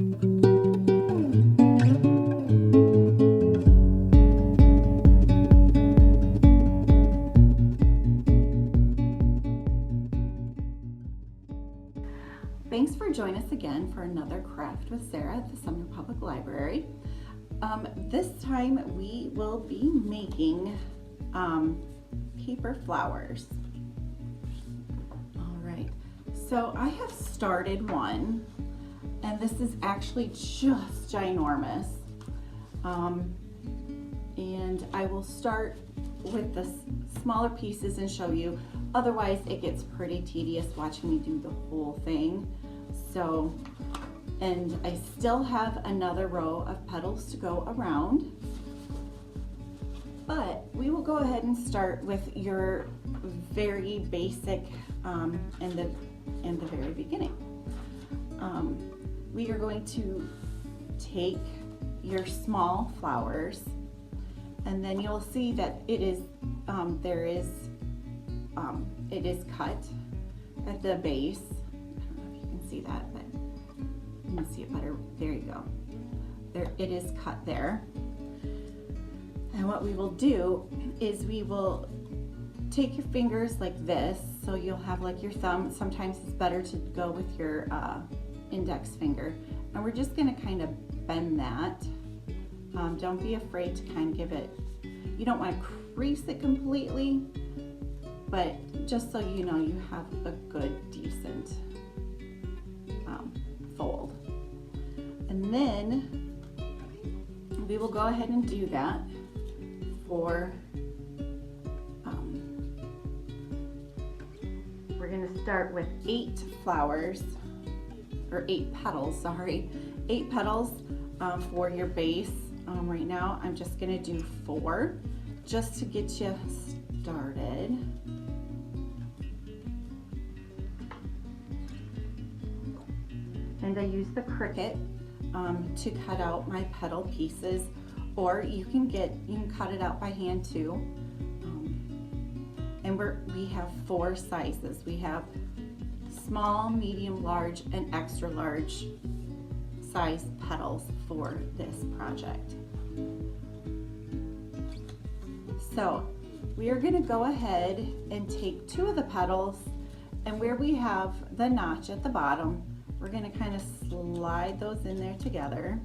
Thanks for joining us again for another Craft with Sarah at the Sumner Public Library. This time we will be making paper flowers. All right, so I have started one, and this is actually just ginormous. And I will start with the smaller pieces and show you. Otherwise, it gets pretty tedious watching me do the whole thing. So, and I still have another row of petals to go around, but we will go ahead and start with your very basic in the very beginning. We are going to take your small flowers, and then you'll see that it is it is cut at the base. See that, but you can see it better. There you go. There, it is cut there. And what we will do is we will take your fingers like this, so you'll have like your thumb. Sometimes it's better to go with your index finger, and we're just going to kind of bend that. Don't be afraid to kind of give it. You don't want to crease it completely, but just so you know you have a good, decent fold. And then we will go ahead and do that for we're going to start with 8 flowers, or 8 petals, sorry, 8 petals for your base. Right now I'm just going to do 4 just to get you started. And I use the Cricut to cut out my petal pieces, or you can cut it out by hand too. And we have 4 sizes. We have small, medium, large, and extra large size petals for this project. So we are going to go ahead and take 2 of the petals, and where we have the notch at the bottom, we're going to kind of slide those in there together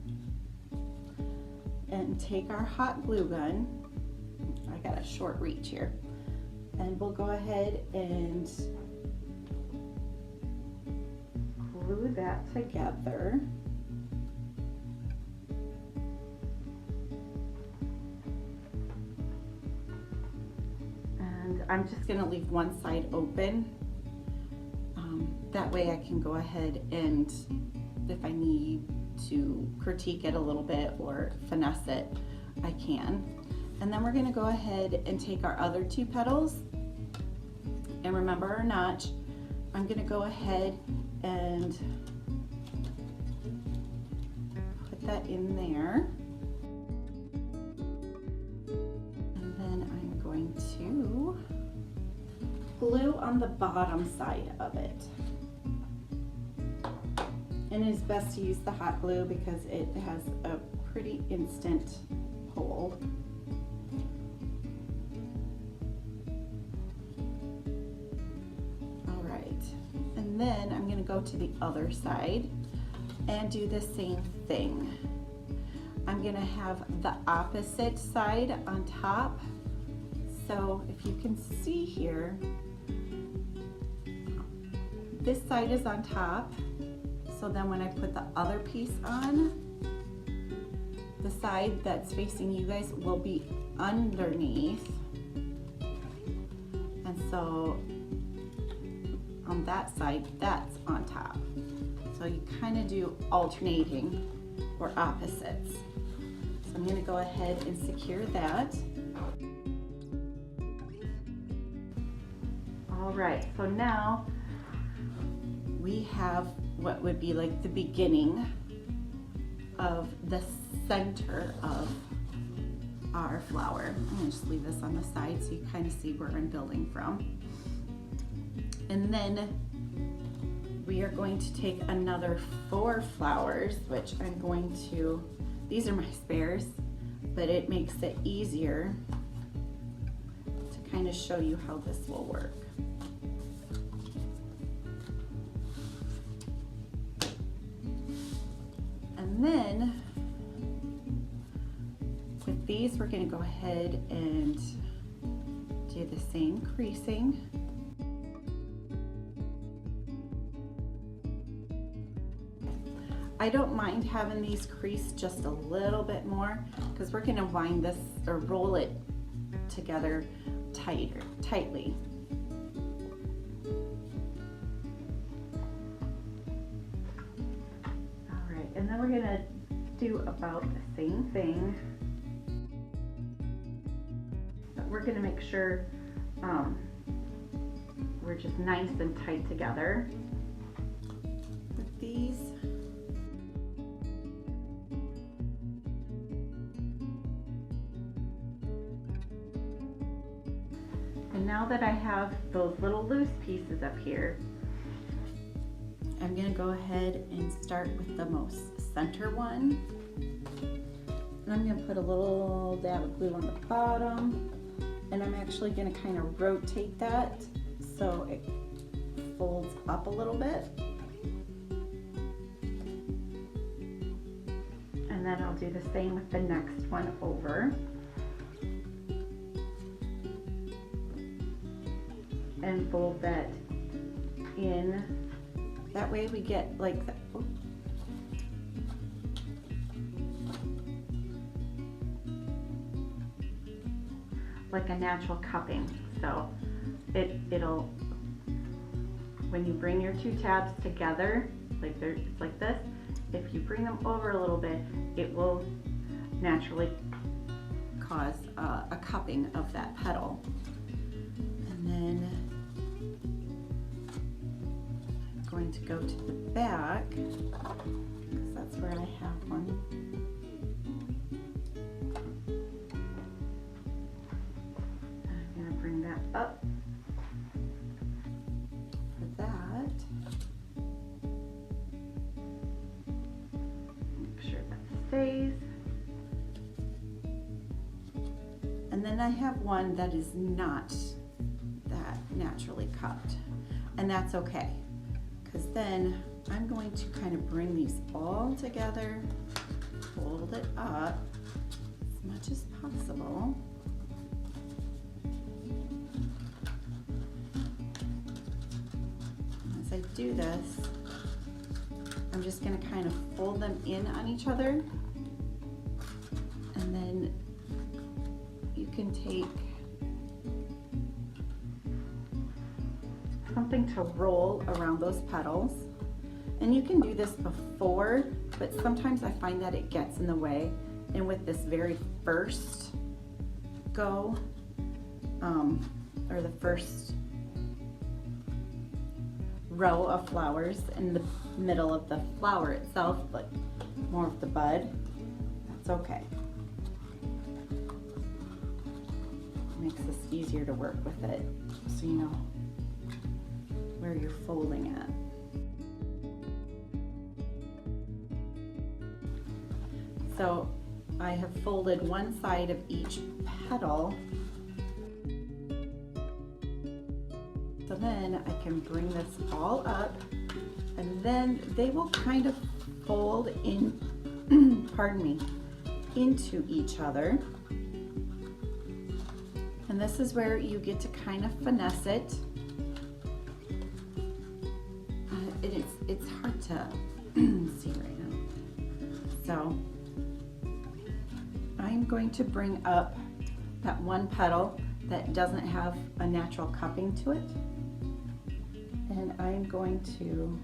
and take our hot glue gun. I got a short reach here, and we'll go ahead and glue that together. And I'm just going to leave one side open. That way I can go ahead and, if I need to critique it a little bit or finesse it, I can. And then we're going to go ahead and take our other 2 petals, and remember our notch. I'm going to go ahead and put that in there. And then I'm going to glue on the bottom side of it. And it's best to use the hot glue because it has a pretty instant hold. All right, and then I'm going to go to the other side and do the same thing. I'm going to have the opposite side on top. So if you can see here, this side is on top. So then when I put the other piece on, the side that's facing you guys will be underneath. And so on that side, that's on top. So you kind of do alternating or opposites. So I'm going to go ahead and secure that. All right, so now we have what would be like the beginning of the center of our flower. I'm gonna just leave this on the side so you kind of see where I'm building from. And then we are going to take another 4 flowers, which I'm going to, these are my spares, but it makes it easier to kind of show you how this will work. And then with these, we're going to go ahead and do the same creasing. I don't mind having these creased just a little bit more because we're going to wind this or roll it together tightly. All right, and then we're going to do about the same thing. But we're going to make sure we're just nice and tight together with these. And now that I have those little loose pieces up here, I'm going to go ahead and start with the most center one. And I'm going to put a little dab of glue on the bottom, and I'm actually going to kind of rotate that so it folds up a little bit. And then I'll do the same with the next one over. And fold that in. That way we get like that. Like a natural cupping. So it'll, when you bring your 2 tabs together, like it's like this, if you bring them over a little bit, it will naturally cause a cupping of that petal. And then I'm going to go to the back because that's where I have one. I'm going to bring that up for that. Make sure that stays. And then I have one that is not that naturally cupped, and that's okay, because then I'm going to kind of bring these all together, fold it up as much as possible. As I do this, I'm just going to kind of fold them in on each other, and then you can take something to roll around those petals. And you can do this before, but sometimes I find that it gets in the way. And with this very first go, or the first row of flowers in the middle of the flower itself, like more of the bud, that's okay. It makes this easier to work with it, so you know where you're folding at. So I have folded one side of each petal. So then I can bring this all up, and then they will kind of fold in, pardon me, into each other. And this is where you get to kind of finesse it. It's hard to see right now. So I'm going to bring up that one petal that doesn't have a natural cupping to it, and I'm going to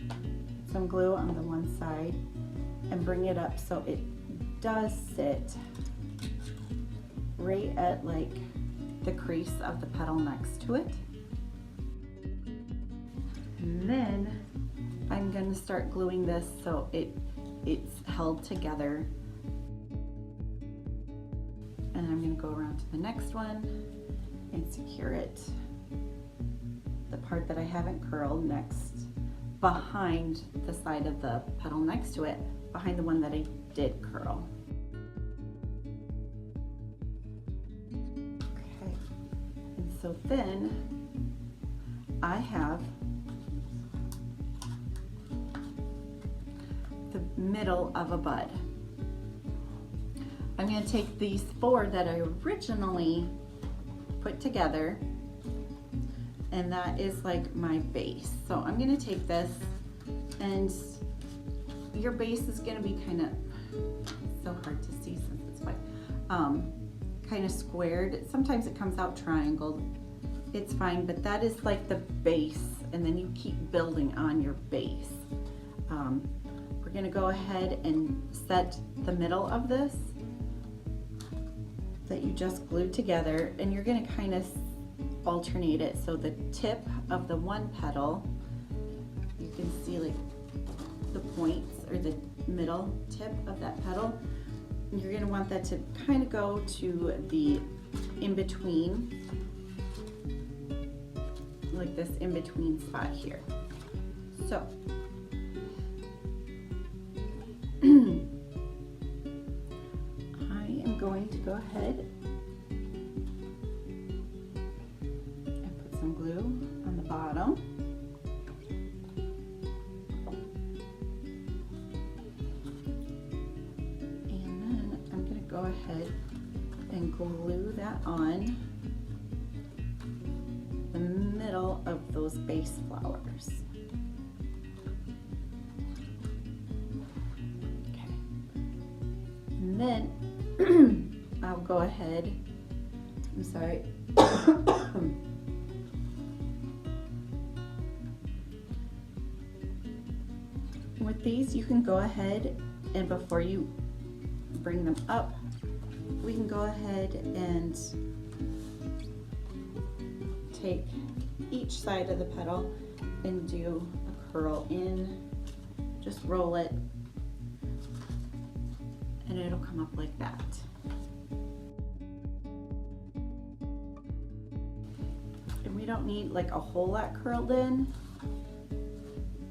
put some glue on the one side and bring it up so it does sit right at like the crease of the petal next to it. And then I'm going to start gluing this so it's held together. And I'm going to go around to the next one and secure it the part that I haven't curled next behind the side of the petal next to it, behind the one that I did curl. Okay, and so then I have the middle of a bud. I'm going to take these 4 that I originally put together, and that is like my base. So I'm going to take this, and your base is going to be kind of, so hard to see since it's white, kind of squared. Sometimes it comes out triangled. It's fine, but that is like the base, and then you keep building on your base. We're going to go ahead and set the middle of this that you just glued together, and you're going to kind of alternate it. So the tip of the one petal, you can see like the points or the middle tip of that petal. You're going to want that to kind of go to the in-between, like this in-between spot here. So I am going to go ahead and put some glue on the bottom. And then I'm going to go ahead and glue that on the middle of those base flowers. Okay. And then I'll go ahead, I'm sorry. With these, you can go ahead and before you bring them up, we can go ahead and take each side of the petal and do a curl in, just roll it, and it'll come up like that. And we don't need like a whole lot curled in,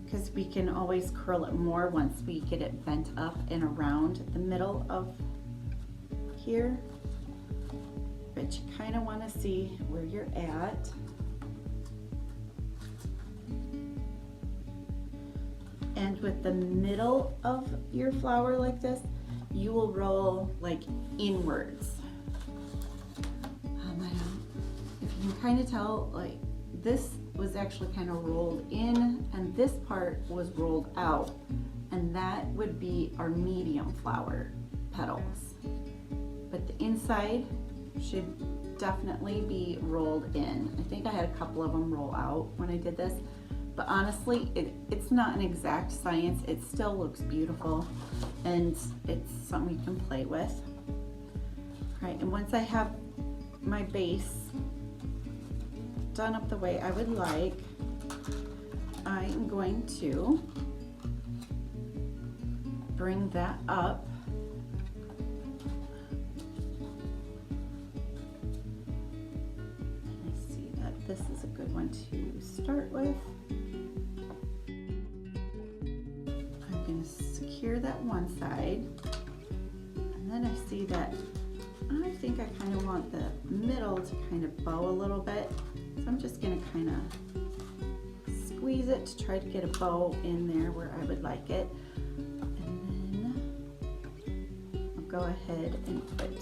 because we can always curl it more once we get it bent up and around the middle of here. But you kind of want to see where you're at. And with the middle of your flower like this, you will roll like inwards. If you can kind of tell, like this was actually kind of rolled in and this part was rolled out, and that would be our medium flower petals. But the inside should definitely be rolled in. I think I had a couple of them roll out when I did this, but honestly, it's not an exact science. It still looks beautiful, and it's something you can play with. All right, and once I have my base done up the way I would like, I am going to bring that up. I see that this is a good one to start with. I'm going to secure that one side, and then I see that I think I kind of want the middle to kind of bow a little bit. So I'm just going to kind of squeeze it to try to get a bow in there where I would like it. And then I'll go ahead and put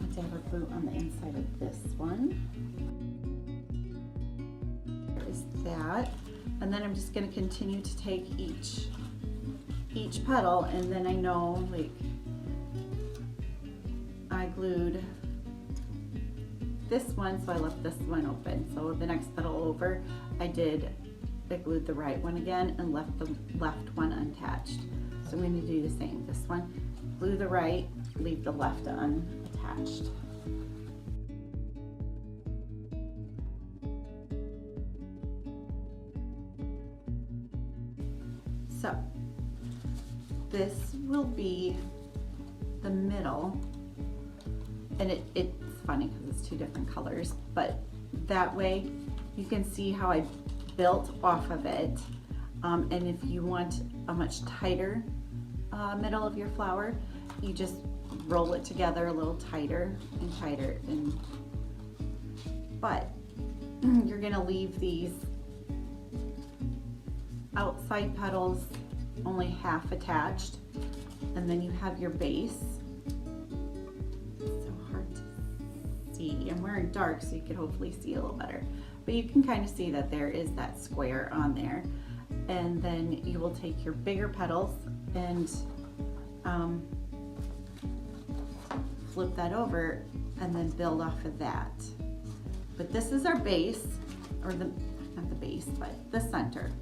a dab of glue on the inside of this one. There is that. And then I'm just going to continue to take each petal, and then I know, like, I glued this one, so I left this one open. So the next petal over, I glued the right one again and left the left one unattached. So I'm going to do the same. This one, glue the right, leave the left unattached. So this will be the middle and it's funny because it's two different colors, but that way you can see how I built off of it. And if you want a much tighter middle of your flower, you just roll it together a little tighter and tighter. But you're gonna leave these outside petals only half attached, and then you have your base. It's so hard to see. I'm wearing dark so you can hopefully see a little better, but you can kind of see that there is that square on there. And then you will take your bigger petals and flip that over and then build off of that. But this is our base, or not the base, but the center.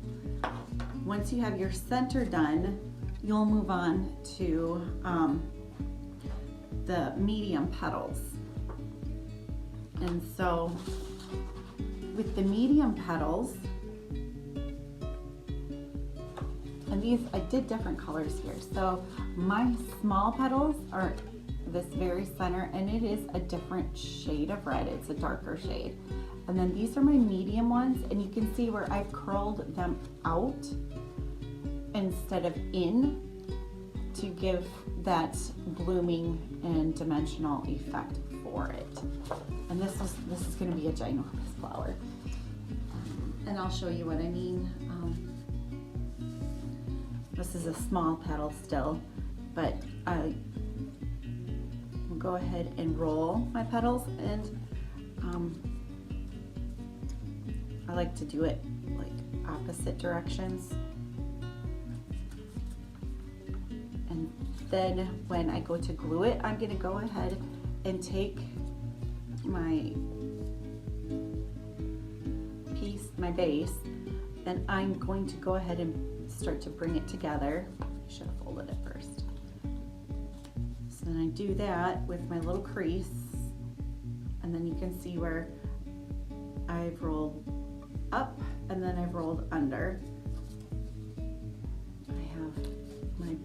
Once you have your center done, you'll move on to the medium petals. And so with the medium petals, and these, I did different colors here. So my small petals are this very center, and it is a different shade of red. It's a darker shade. And then these are my medium ones, and you can see where I've curled them out instead of in to give that blooming and dimensional effect for it. And this is going to be a ginormous flower. And I'll show you what I mean. This is a small petal still, but I will go ahead and roll my petals, and I like to do it like opposite directions. And then when I go to glue it, I'm going to go ahead and take my piece, my base, and I'm going to go ahead and start to bring it together. I should have folded it first. So then I do that with my little crease, and then you can see where I've rolled up and then I've rolled under. I have my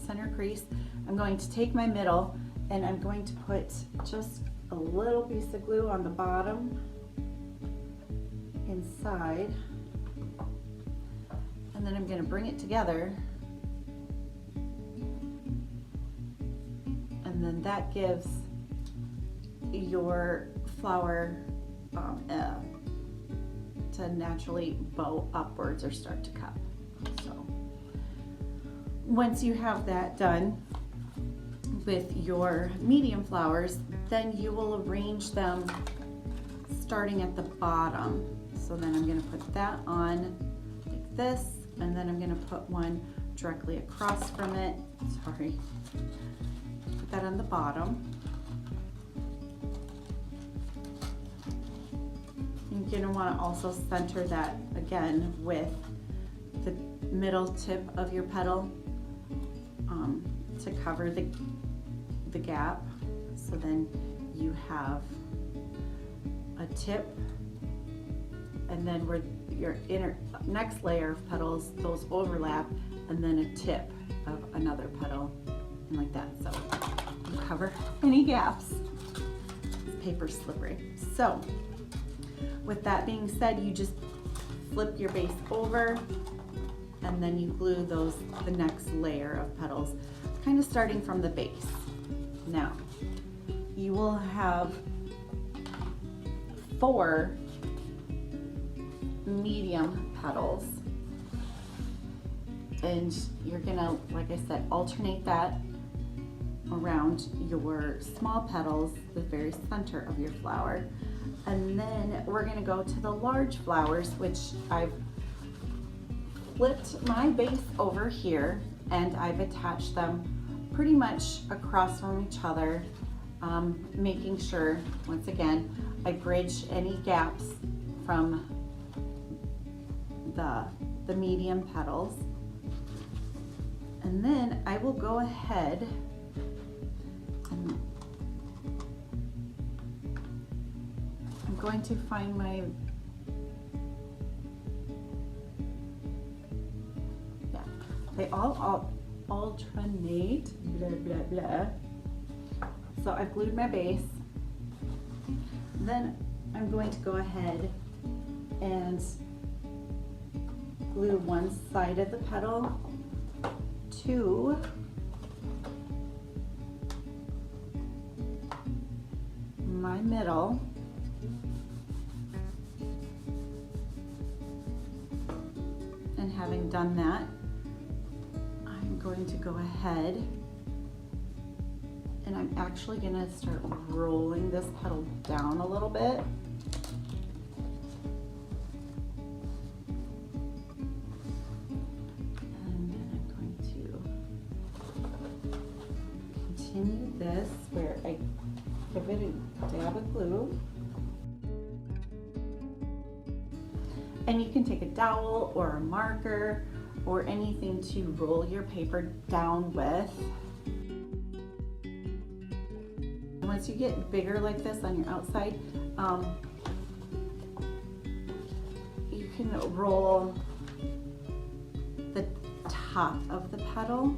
center crease. I'm going to take my middle and I'm going to put just a little piece of glue on the bottom inside, and then I'm going to bring it together, and then that gives your flower to naturally bow upwards or start to cup. So once you have that done with your medium flowers, then you will arrange them starting at the bottom. So then I'm going to put that on like this, and then I'm going to put one directly across from it. Sorry. Put that on the bottom. You're going to want to also center that again with the middle tip of your petal to cover the gap. So then you have a tip, and then where your next layer of petals, those overlap, and then a tip of another petal, and like that. So you cover any gaps. This paper's slippery. So with that being said, you just flip your base over, and then you glue the next layer of petals, kind of starting from the base. Now, you will have 4 medium petals, and you're gonna, like I said, alternate that around your small petals, the very center of your flower. And then we're gonna go to the large flowers, which I've flipped my base over here, and I've attached them pretty much across from each other, making sure, once again, I bridge any gaps from the medium petals. And then I will go ahead and I'm going to find my, they all alternate, blah, blah, blah. So I've glued my base. Then I'm going to go ahead and glue one side of the petal to my middle. And having done that, I'm going to go ahead and I'm actually going to start rolling this petal down a little bit. And then I'm going to continue this where I give it a dab of glue. And you can take a dowel or a marker or anything to roll your paper down with. Once you get bigger like this on your outside, you can roll the top of the petal.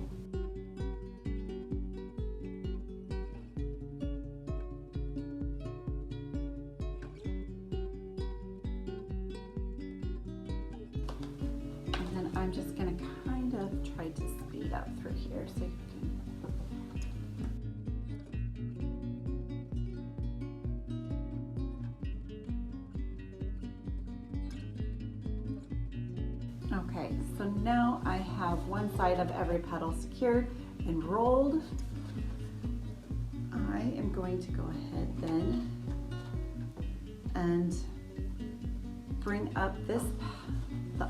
And then I'm just going to kind of try to speed up through here so you can. Okay, so now I have one side of every petal secured and rolled. I am going to go ahead then and bring up the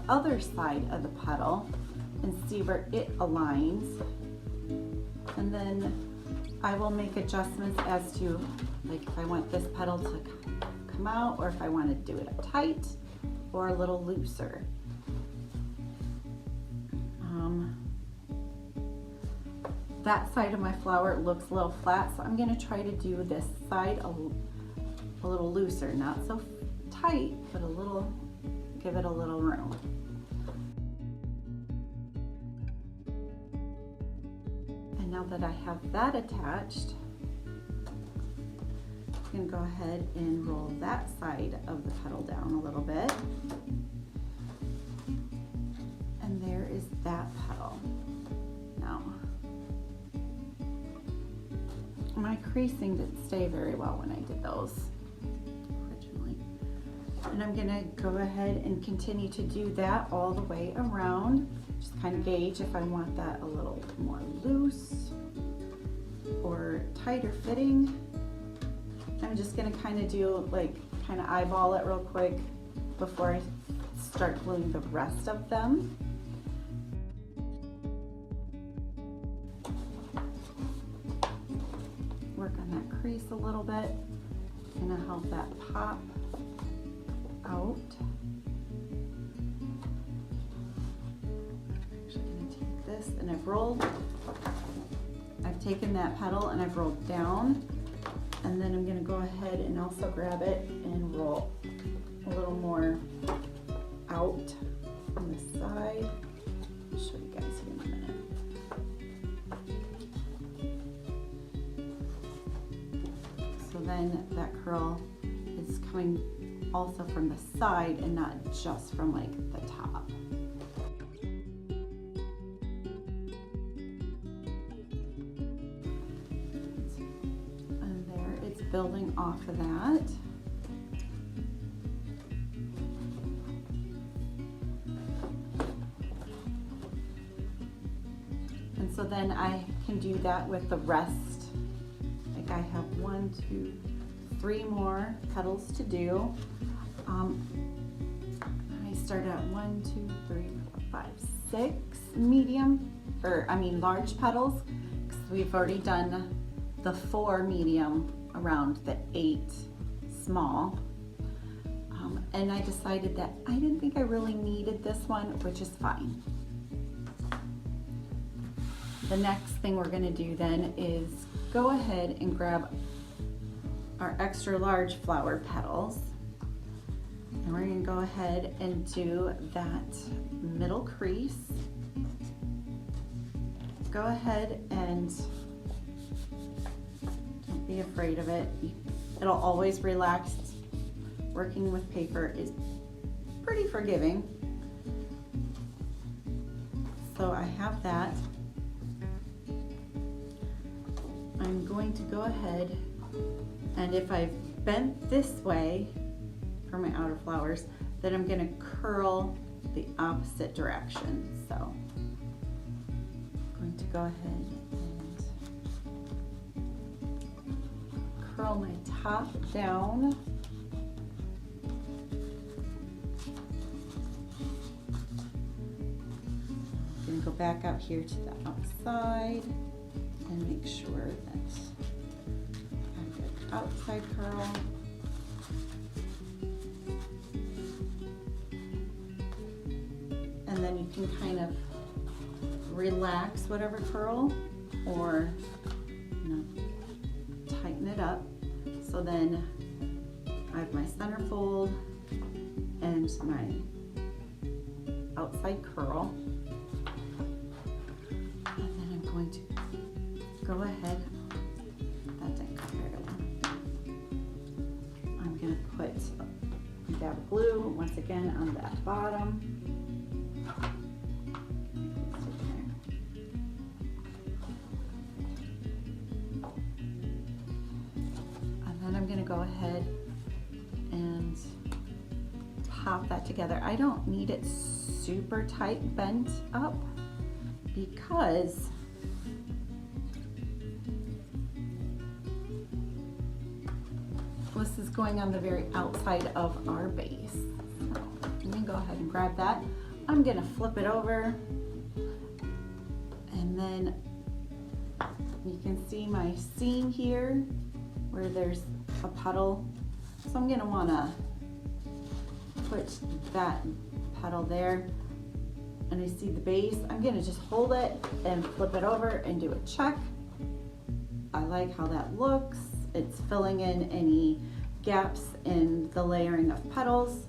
other side of the petal and see where it aligns. And then I will make adjustments as to like if I want this petal to come out or if I want to do it tight or a little looser. That side of my flower looks a little flat, so I'm going to try to do this side a little looser, not so tight, but give it a little room. And now that I have that attached, I'm going to go ahead and roll that side of the petal down a little bit. And there is that petal. Now, my creasing didn't stay very well when I did those originally. And I'm gonna go ahead and continue to do that all the way around. Just kind of gauge if I want that a little more loose or tighter fitting. I'm just gonna kind of do kind of eyeball it real quick before I start gluing the rest of them. Work on that crease a little bit. Gonna help that pop out. I'm actually gonna take this and I've taken that petal and I've rolled down, and then I'm gonna go ahead and also grab it and roll a little more out on the side. I'll show you guys here in a minute. Then that curl is coming also from the side and not just from like the top. And there it's building off of that. And so then I can do that with the rest. I have 1, 2, 3 more petals to do. I start at 1, 2, 3, 4, 5, 6 large petals, because we've already done the 4 medium around the 8 small. And I decided that I didn't think I really needed this one, which is fine. The next thing we're going to do then is go ahead and grab our extra large flower petals, and we're going to go ahead and do that middle crease. Go ahead and don't be afraid of it. It'll always relax. Working with paper is pretty forgiving. So I have that. I'm going to go ahead, and if I've bent this way for my outer flowers, then I'm going to curl the opposite direction. So I'm going to go ahead and curl my top down. I'm going to go back out here to the outside and make sure that I've got outside curl. And then you can kind of relax whatever curl or tighten it up. So then I have my center fold and my outside curl. And then I'm going to go ahead, that didn't come very well. I'm going to put a dab of glue once again on that bottom. I'm going to go ahead and pop that together. I don't need it super tight bent up because this is going on the very outside of our base. So I'm going to go ahead and grab that. I'm going to flip it over, and then you can see my seam here where there's a petal. So I'm going to want to put that petal there, and I see the base. I'm going to just hold it and flip it over and do a check. I like how that looks. It's filling in any gaps in the layering of petals.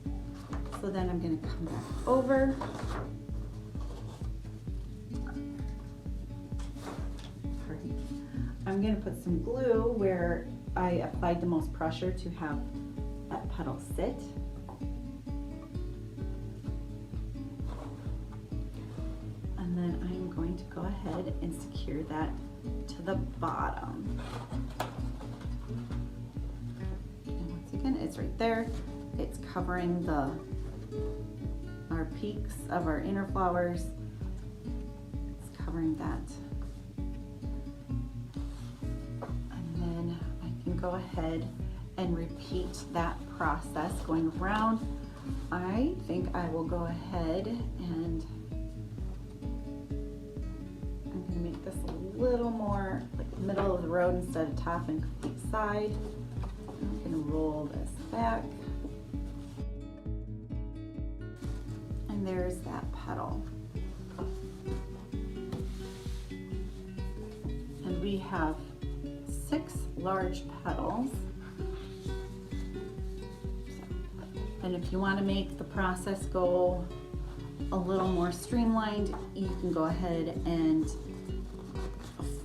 So then I'm going to come back over. I'm going to put some glue where I applied the most pressure to have that petal sit. And then I'm going to go ahead and secure that to the bottom. And once again, it's right there. It's covering our peaks of our inner flowers. It's covering that. Go ahead and repeat that process going around. I think I will go ahead and I'm going to make this a little more like middle of the road instead of top and complete side. I'm going to roll this back, and there's that petal. And we have 6 large petals. And if you want to make the process go a little more streamlined, you can go ahead and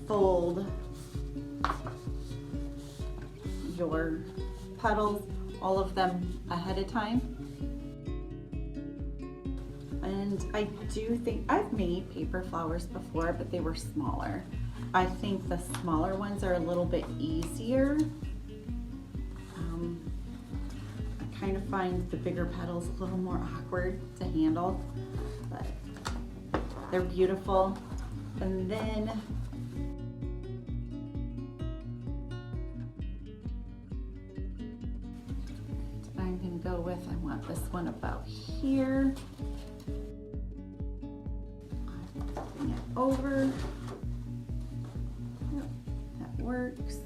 fold your petals, all of them ahead of time. And I do think I've made paper flowers before, but they were smaller. I think the smaller ones are a little bit easier. I kind of find the bigger petals a little more awkward to handle, but they're beautiful. And then I'm going to go with, I want this one about here. Bring it over. Works.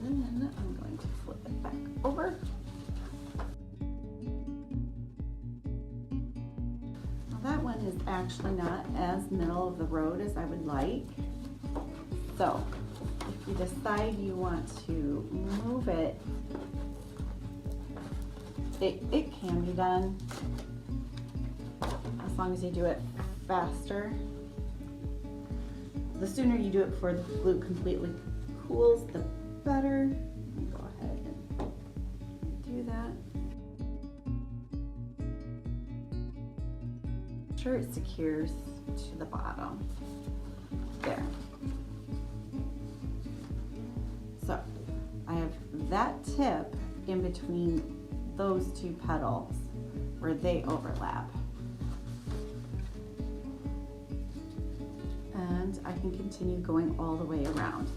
And then I'm going to flip it back over. Now that one is actually not as middle of the road as I would like. So if you decide you want to move it, it can be done as long as you do it faster. the sooner you do it before the glue completely cools, the better. Go ahead and do that. Make sure it secures to the bottom. There. So I have that tip in between those two petals where they overlap. And I can continue going all the way around.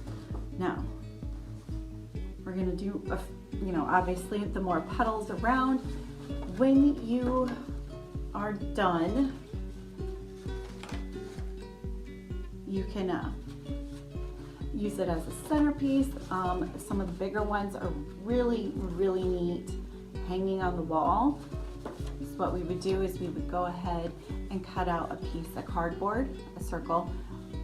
Now, we're gonna do, obviously the more petals around. When you are done, you can use it as a centerpiece. Some of the bigger ones are really, really neat hanging on the wall. So what we would do is we would go ahead and cut out a piece of cardboard, a circle,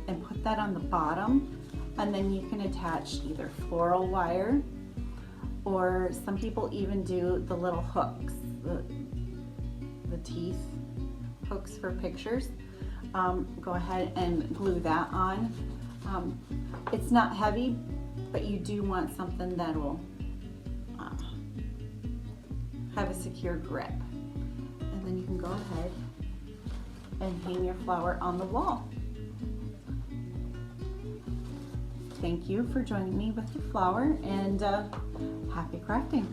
and put that on the bottom, and then you can attach either floral wire, or some people even do the little hooks, the teeth hooks for pictures. Go ahead and glue that on. It's not heavy, but you do want something that will have a secure grip. And then you can go ahead and hang your flower on the wall. Thank you for joining me with your flower, and happy crafting.